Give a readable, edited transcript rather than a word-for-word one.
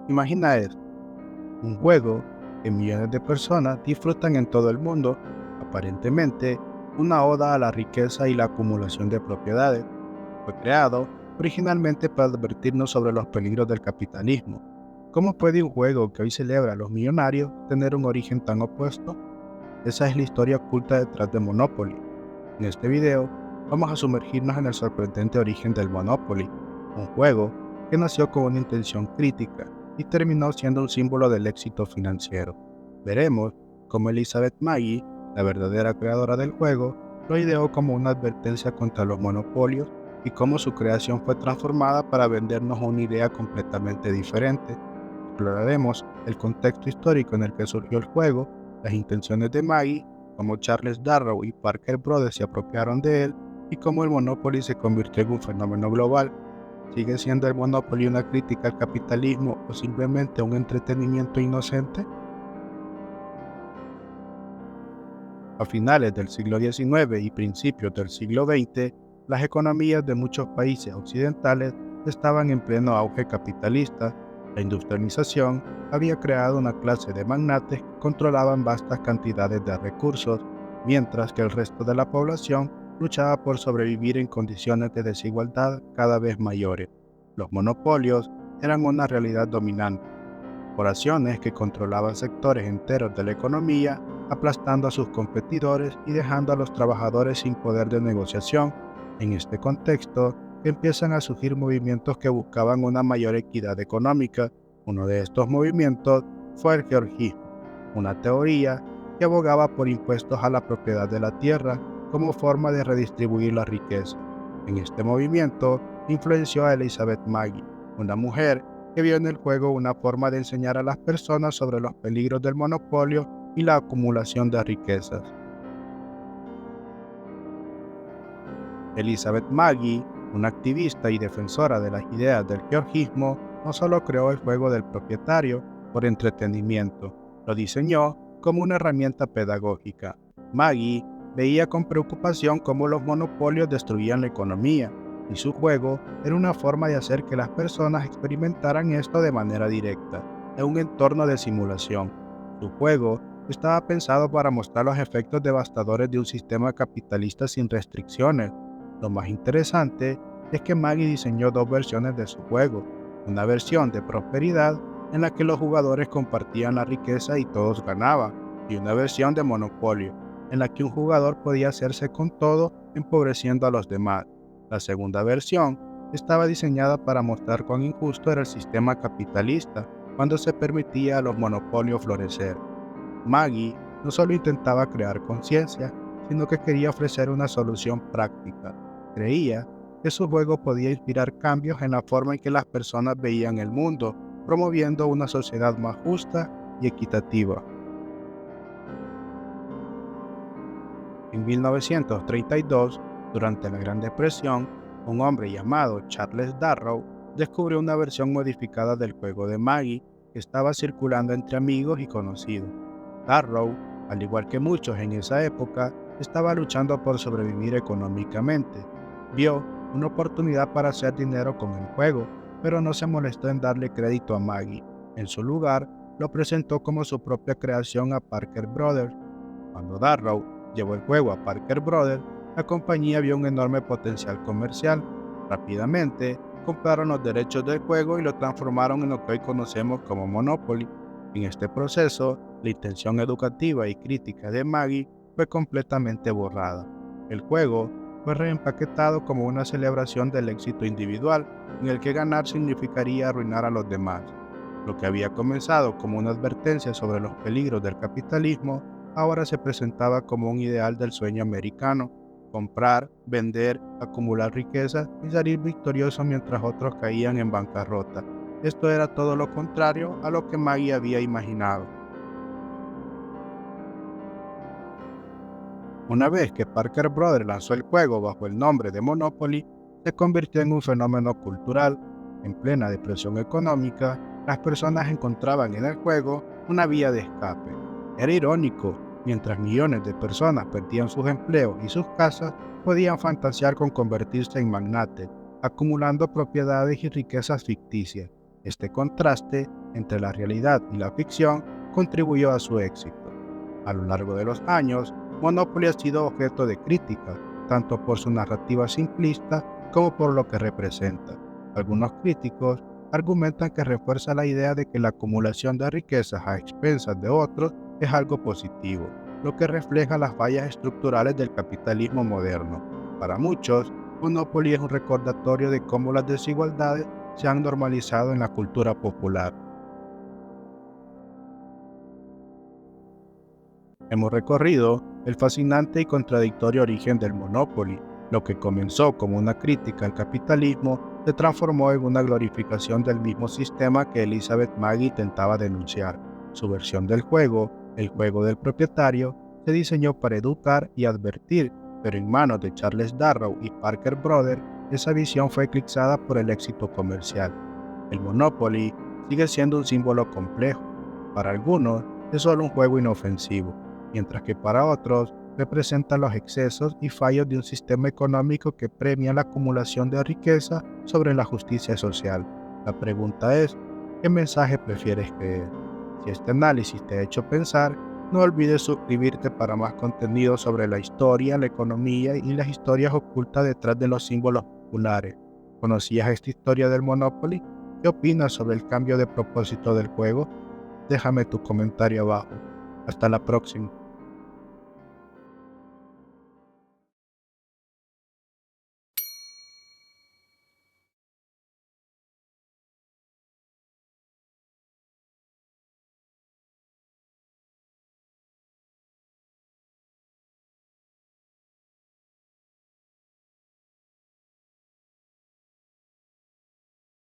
Imagina esto, un juego que millones de personas disfrutan en todo el mundo, aparentemente una oda a la riqueza y la acumulación de propiedades. Fue creado originalmente para advertirnos sobre los peligros del capitalismo. ¿Cómo puede un juego que hoy celebra a los millonarios tener un origen tan opuesto? Esa es la historia oculta detrás de Monopoly. En este video vamos a sumergirnos en el sorprendente origen del Monopoly, un juego que nació con una intención crítica y terminó siendo un símbolo del éxito financiero. Veremos cómo Elizabeth Magie, la verdadera creadora del juego, lo ideó como una advertencia contra los monopolios y cómo su creación fue transformada para vendernos una idea completamente diferente. Exploraremos el contexto histórico en el que surgió el juego, las intenciones de Magie, cómo Charles Darrow y Parker Brothers se apropiaron de él y cómo el Monopoly se convirtió en un fenómeno global. ¿Sigue siendo el Monopoly una crítica al capitalismo o simplemente un entretenimiento inocente? A finales del siglo XIX y principios del siglo XX, las economías de muchos países occidentales estaban en pleno auge capitalista. La industrialización había creado una clase de magnates que controlaban vastas cantidades de recursos, mientras que el resto de la población luchaba por sobrevivir en condiciones de desigualdad cada vez mayores. Los monopolios eran una realidad dominante, corporaciones que controlaban sectores enteros de la economía, aplastando a sus competidores y dejando a los trabajadores sin poder de negociación. En este contexto, empiezan a surgir movimientos que buscaban una mayor equidad económica. Uno de estos movimientos fue el georgismo, una teoría que abogaba por impuestos a la propiedad de la tierra como forma de redistribuir la riqueza. En este movimiento influenció a Elizabeth Magie, una mujer que vio en el juego una forma de enseñar a las personas sobre los peligros del monopolio y la acumulación de riquezas. Elizabeth Magie, una activista y defensora de las ideas del georgismo, no solo creó el juego del propietario por entretenimiento, lo diseñó como una herramienta pedagógica. Magie veía con preocupación cómo los monopolios destruían la economía, y su juego era una forma de hacer que las personas experimentaran esto de manera directa, en un entorno de simulación. Su juego estaba pensado para mostrar los efectos devastadores de un sistema capitalista sin restricciones. Lo más interesante es que Magie diseñó dos versiones de su juego, una versión de prosperidad en la que los jugadores compartían la riqueza y todos ganaban, y una versión de monopolio, en la que un jugador podía hacerse con todo empobreciendo a los demás. La segunda versión estaba diseñada para mostrar cuán injusto era el sistema capitalista cuando se permitía a los monopolios florecer. Magie no solo intentaba crear conciencia, sino que quería ofrecer una solución práctica. Creía que su juego podía inspirar cambios en la forma en que las personas veían el mundo, promoviendo una sociedad más justa y equitativa. En 1932, durante la Gran Depresión, un hombre llamado Charles Darrow descubrió una versión modificada del juego de Magie que estaba circulando entre amigos y conocidos. Darrow, al igual que muchos en esa época, estaba luchando por sobrevivir económicamente. Vio una oportunidad para hacer dinero con el juego, pero no se molestó en darle crédito a Magie. En su lugar, lo presentó como su propia creación a Parker Brothers. Cuando Darrow llevó el juego a Parker Brothers, la compañía vio un enorme potencial comercial. Rápidamente, compraron los derechos del juego y lo transformaron en lo que hoy conocemos como Monopoly. En este proceso, la intención educativa y crítica de Magie fue completamente borrada. El juego fue reempaquetado como una celebración del éxito individual, en el que ganar significaría arruinar a los demás. Lo que había comenzado como una advertencia sobre los peligros del capitalismo, ahora se presentaba como un ideal del sueño americano: comprar, vender, acumular riquezas y salir victorioso mientras otros caían en bancarrota. Esto era todo lo contrario a lo que Magie había imaginado. Una vez que Parker Brothers lanzó el juego bajo el nombre de Monopoly, se convirtió en un fenómeno cultural. En plena depresión económica, las personas encontraban en el juego una vía de escape. Era irónico: mientras millones de personas perdían sus empleos y sus casas, podían fantasear con convertirse en magnates, acumulando propiedades y riquezas ficticias. Este contraste entre la realidad y la ficción contribuyó a su éxito. A lo largo de los años, Monopoly ha sido objeto de críticas, tanto por su narrativa simplista como por lo que representa. Algunos críticos argumentan que refuerza la idea de que la acumulación de riquezas a expensas de otros es algo positivo, lo que refleja las fallas estructurales del capitalismo moderno. Para muchos, Monopoly es un recordatorio de cómo las desigualdades se han normalizado en la cultura popular. Hemos recorrido el fascinante y contradictorio origen del Monopoly. Lo que comenzó como una crítica al capitalismo se transformó en una glorificación del mismo sistema que Elizabeth Magie intentaba denunciar. Su versión del juego, el juego del propietario, se diseñó para educar y advertir, pero en manos de Charles Darrow y Parker Brothers, esa visión fue eclipsada por el éxito comercial. El Monopoly sigue siendo un símbolo complejo. Para algunos es solo un juego inofensivo, mientras que para otros representa los excesos y fallos de un sistema económico que premia la acumulación de riqueza sobre la justicia social. La pregunta es, ¿qué mensaje prefieres creer? Si este análisis te ha hecho pensar, no olvides suscribirte para más contenido sobre la historia, la economía y las historias ocultas detrás de los símbolos populares. ¿Conocías esta historia del Monopoly? ¿Qué opinas sobre el cambio de propósito del juego? Déjame tu comentario abajo. Hasta la próxima.